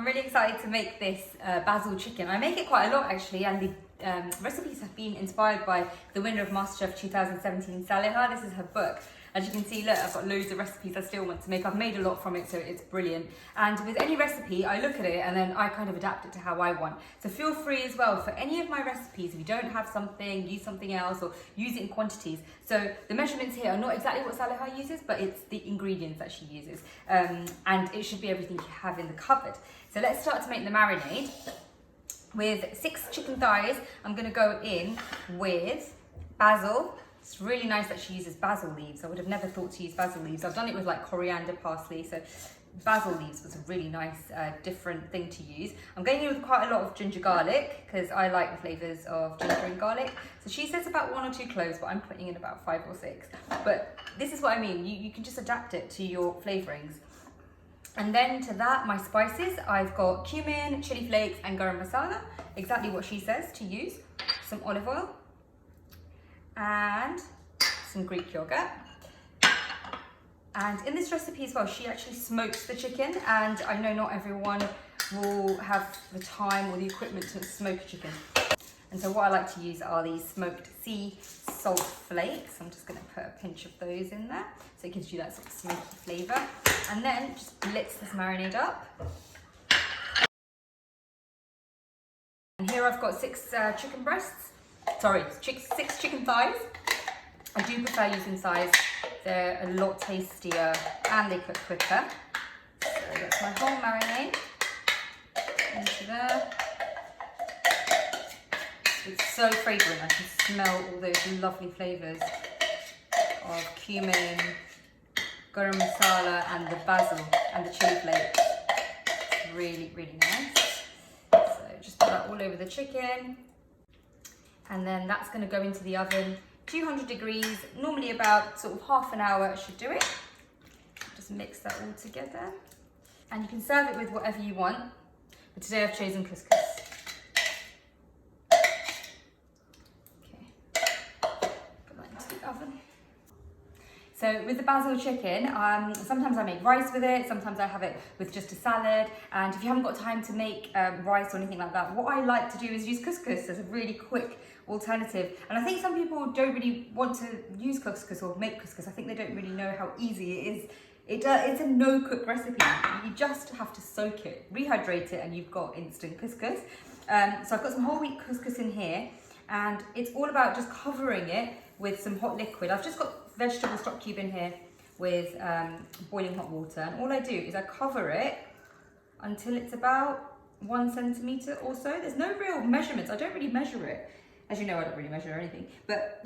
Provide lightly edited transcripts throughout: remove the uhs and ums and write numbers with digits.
I'm really excited to make this basil chicken. I make it quite a lot actually, and the recipes have been inspired by the winner of MasterChef 2017, Saleha. This is her book. As you can see, look, I've got loads of recipes I still want to make. I've made a lot from it, so it's brilliant. And with any recipe, I look at it and then I kind of adapt it to how I want. So feel free as well for any of my recipes, if you don't have something, use something else or use it in quantities. So the measurements here are not exactly what Saleha uses, but it's the ingredients that she uses. And it should be everything you have in the cupboard. So let's start to make the marinade. With 6 chicken thighs, I'm gonna go in with basil. It's really nice that she uses basil leaves. I would have never thought to use basil leaves. I've done it with like coriander, parsley, so basil leaves was a really nice different thing to use. I'm going in with quite a lot of ginger garlic because I like the flavours of ginger and garlic. So she says about 1 or 2 cloves, but I'm putting in about 5 or 6. But this is what I mean, you can just adapt it to your flavourings. And then to that, my spices, I've got cumin, chili flakes and garam masala, exactly what she says to use. Some olive oil and some Greek yogurt. And in this recipe as well, she actually smokes the chicken, and I know not everyone will have the time or the equipment to smoke a chicken. And so what I like to use are these smoked sea salt flakes. I'm just gonna put a pinch of those in there, so it gives you that sort of smoky flavour. And then just blitz this marinade up. And here I've got 6 chicken breasts, sorry, 6 chicken thighs. I do prefer using thighs, they're a lot tastier and they cook quicker. So that's my whole marinade into there. It's so fragrant, I can smell all those lovely flavours of cumin, garam masala and the basil and the chili flakes. It's really, really nice. So just put that all over the chicken. And then that's going to go into the oven, 200 degrees, normally about sort of half an hour should do it. Just mix that all together. And you can serve it with whatever you want. But today I've chosen Cous Cous. Oven. So with the basil chicken, sometimes I make rice with it, sometimes I have it with just a salad, and if you haven't got time to make rice or anything like that, what I like to do is use Cous Cous as a really quick alternative. And I think some people don't really want to use Cous Cous or make Cous Cous. I think they don't really know how easy it is. It's a no-cook recipe. You just have to soak it, rehydrate it, and you've got instant Cous Cous. So I've got some whole wheat Cous Cous in here, and it's all about just covering it with some hot liquid. I've just got vegetable stock cube in here with boiling hot water, and all I do is I cover it until it's about 1 centimetre or so. There's no real measurements, I don't really measure it. As you know, I don't really measure anything, but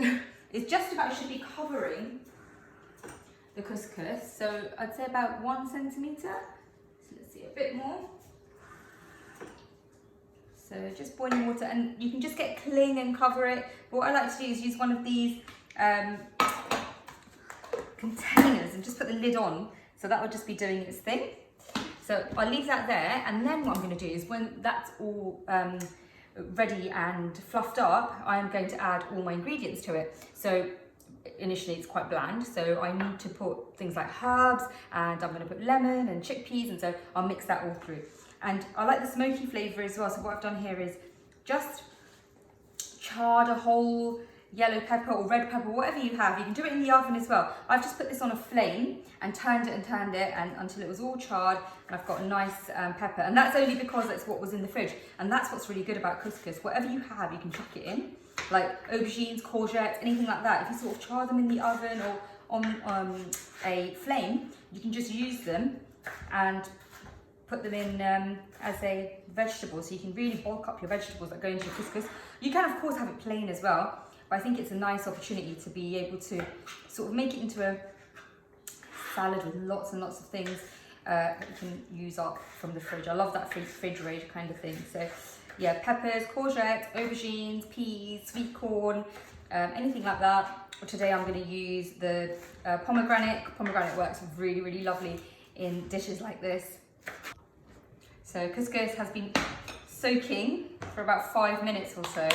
it's just about, should be covering the Cous Cous. So I'd say about 1 centimetre. So let's see, a bit more. So just boiling water, and you can just get cling and cover it. But what I like to do is use one of these containers and just put the lid on. So that would just be doing its thing. So I'll leave that there, and then what I'm going to do is when that's all ready and fluffed up, I'm going to add all my ingredients to it. So initially it's quite bland, so I need to put things like herbs, and I'm going to put lemon and chickpeas, and so I'll mix that all through. And I like the smoky flavour as well, so what I've done here is just charred a whole yellow pepper or red pepper, whatever you have. You can do it in the oven as well. I've just put this on a flame and turned it and until it was all charred, and I've got a nice pepper. And that's only because that's what was in the fridge. And that's what's really good about Cous Cous. Whatever you have, you can chuck it in, like aubergines, courgettes, anything like that. If you sort of char them in the oven or on a flame, you can just use them and put them in as a vegetable, so you can really bulk up your vegetables that go into your Cous Cous. You can of course have it plain as well, but I think it's a nice opportunity to be able to sort of make it into a salad with lots and lots of things that you can use up from the fridge. I love that fridge range kind of thing. So yeah, peppers, courgettes, aubergines, peas, sweet corn, anything like that. Today I'm going to use the pomegranate. Pomegranate works really, really lovely in dishes like this. So Cous Cous has been soaking for about 5 minutes or so,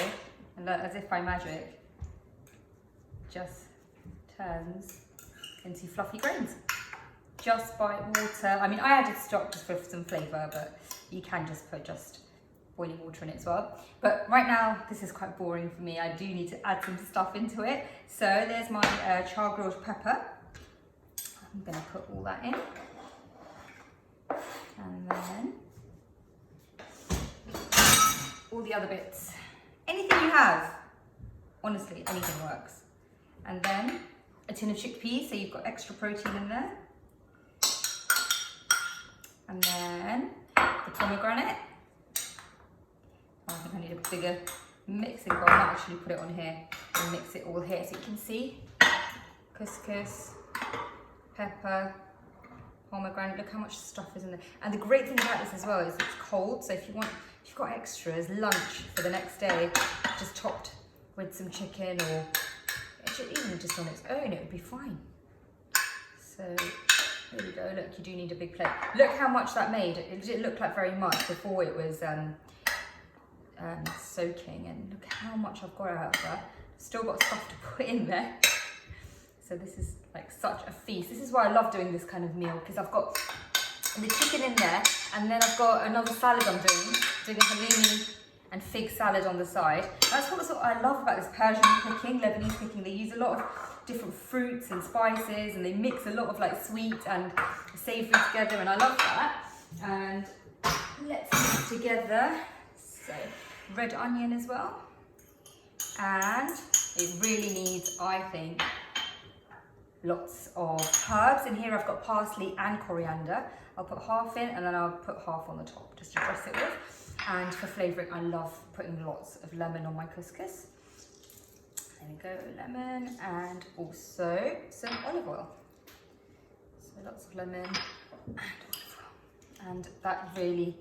and as if by magic, just turns into fluffy grains just by water. I mean, I added stock just for some flavour, but You can just put boiling water in it as well. But right now, this is quite boring for me. I do need to add some stuff into it. So there's my char grilled pepper. I'm gonna put all that in. And then all the other bits. Anything you have, honestly, anything works. And then a tin of chickpeas, so you've got extra protein in there. And then the pomegranate. I think I need a bigger mixing bowl. I might actually put it on here and mix it all here so you can see. Couscous, pepper, pomegranate. Look how much stuff is in there. And the great thing about this as well is it's cold, so if you've got extras, lunch for the next day, just topped with some chicken, or even just on its own, it would be fine. So there we go. Look, you do need a big plate. Look how much that made. It didn't look like very much before it was soaking, and look how much I've got out of that. Still got stuff to put in there. So this is like such a feast. This is why I love doing this kind of meal, because I've got the chicken in there, and then I've got another salad I'm doing a halloumi and fig salad on the side. That's what I love about this Persian cooking, Lebanese cooking. They use a lot of different fruits and spices, and they mix a lot of like sweet and savoury together, and I love that. And let's mix together. So red onion as well. And it really needs, I think, lots of herbs. In here I've got parsley and coriander. I'll put half in, and then I'll put half on the top just to dress it with. And for flavouring, I love putting lots of lemon on my couscous. There we go, lemon, and also some olive oil. So lots of lemon and olive oil. And that really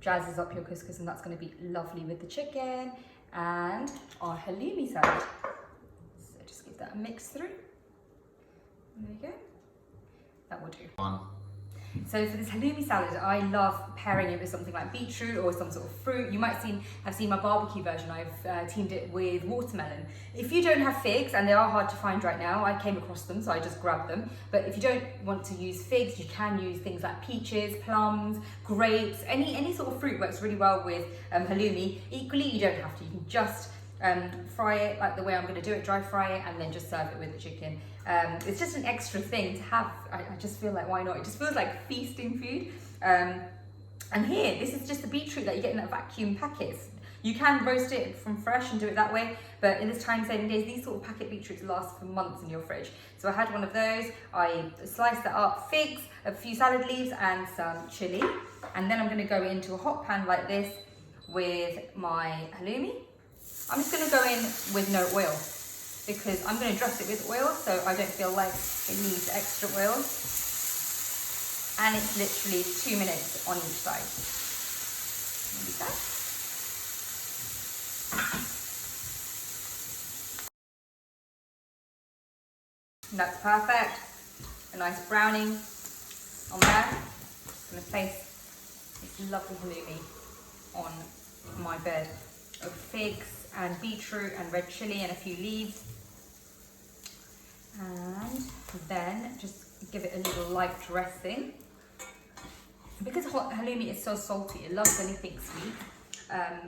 jazzes up your couscous, and that's going to be lovely with the chicken and our halloumi salad. So just give that a mix through. There we go. That will do. So for this halloumi salad, I love pairing it with something like beetroot or some sort of fruit. You might have seen my barbecue version. I've teamed it with watermelon. If you don't have figs, and they are hard to find right now, I came across them, so I just grabbed them. But if you don't want to use figs, you can use things like peaches, plums, grapes. Any sort of fruit works really well with halloumi. Equally, you don't have to. You can just fry it like the way I'm going to do it, dry fry it, and then just serve it with the chicken. It's just an extra thing to have. I just feel like, why not? It just feels like feasting food. And here, this is just the beetroot that you get in that vacuum packets. You can roast it from fresh and do it that way, but in this time-saving days, these sort of packet beetroots last for months in your fridge. So I had one of those. I sliced that up, figs, a few salad leaves, and some chilli. And then I'm going to go into a hot pan like this with my halloumi. I'm just going to go in with no oil, because I'm going to dress it with oil, so I don't feel like it needs extra oil. And it's literally 2 minutes on each side. There we go. And that's perfect. A nice browning on there. I'm going to place this lovely halloumi on my bed of figs and beetroot and red chilli and a few leaves. And then just give it a little light dressing. Because halloumi is so salty, it loves anything sweet.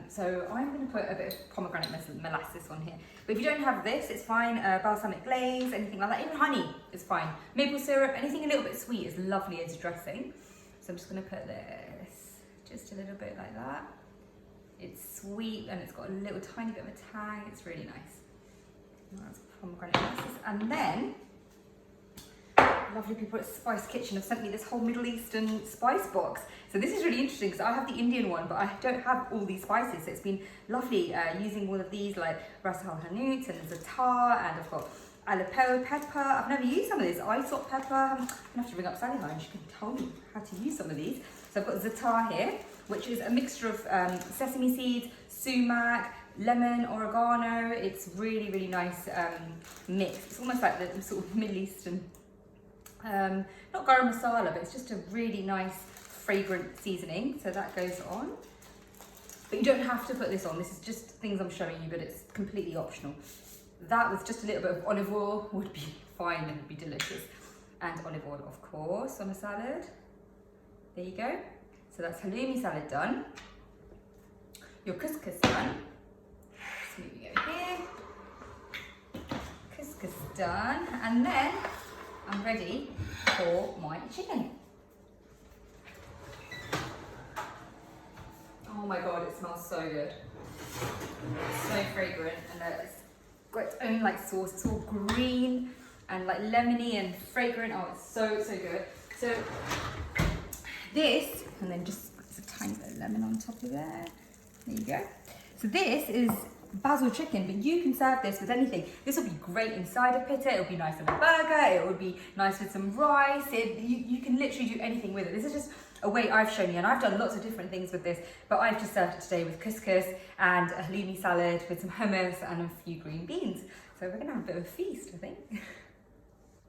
So I'm going to put a bit of pomegranate molasses on here. But if you don't have this, it's fine. Balsamic glaze, anything like that. Even honey is fine. Maple syrup, anything a little bit sweet is lovely as dressing. So I'm just going to put this just a little bit like that. It's sweet and it's got a little tiny bit of a tang. It's really nice. And that's pomegranate molasses. And then lovely people at Spice Kitchen have sent me this whole Middle Eastern spice box. So this is really interesting because I have the Indian one, but I don't have all these spices. So it's been lovely using all of these, like ras al hanout and za'atar, and I've got Aleppo pepper. I've never used some of this. Isop pepper. I'm going to have to ring up Sally and she can tell me how to use some of these. So I've got za'atar here, which is a mixture of sesame seeds, sumac, lemon, oregano. It's really, really nice mix. It's almost like the sort of Middle Eastern, not garam masala, but it's just a really nice fragrant seasoning. So that goes on. But you don't have to put this on. This is just things I'm showing you, but it's completely optional. That with just a little bit of olive oil would be fine and would be delicious. And olive oil, of course, on a salad. There you go. So that's halloumi salad done. Your couscous done. Just moving over here. Couscous done. And then I'm ready for my chicken. Oh my god, it smells so good. It's so fragrant, and it's got its own like sauce. It's all green and like lemony and fragrant. Oh, it's so good. So this, and then just a tiny bit of lemon on top of there. There you go. So this is basil chicken, but you can serve this with anything. This will be great inside a pita. It will be nice on a burger. It would be nice with some rice. You can literally do anything with it. This is just a way I've shown you, and I've done lots of different things with this, but I've just served it today with couscous and a halloumi salad with some hummus and a few green beans. So we're gonna have a bit of a feast, I think.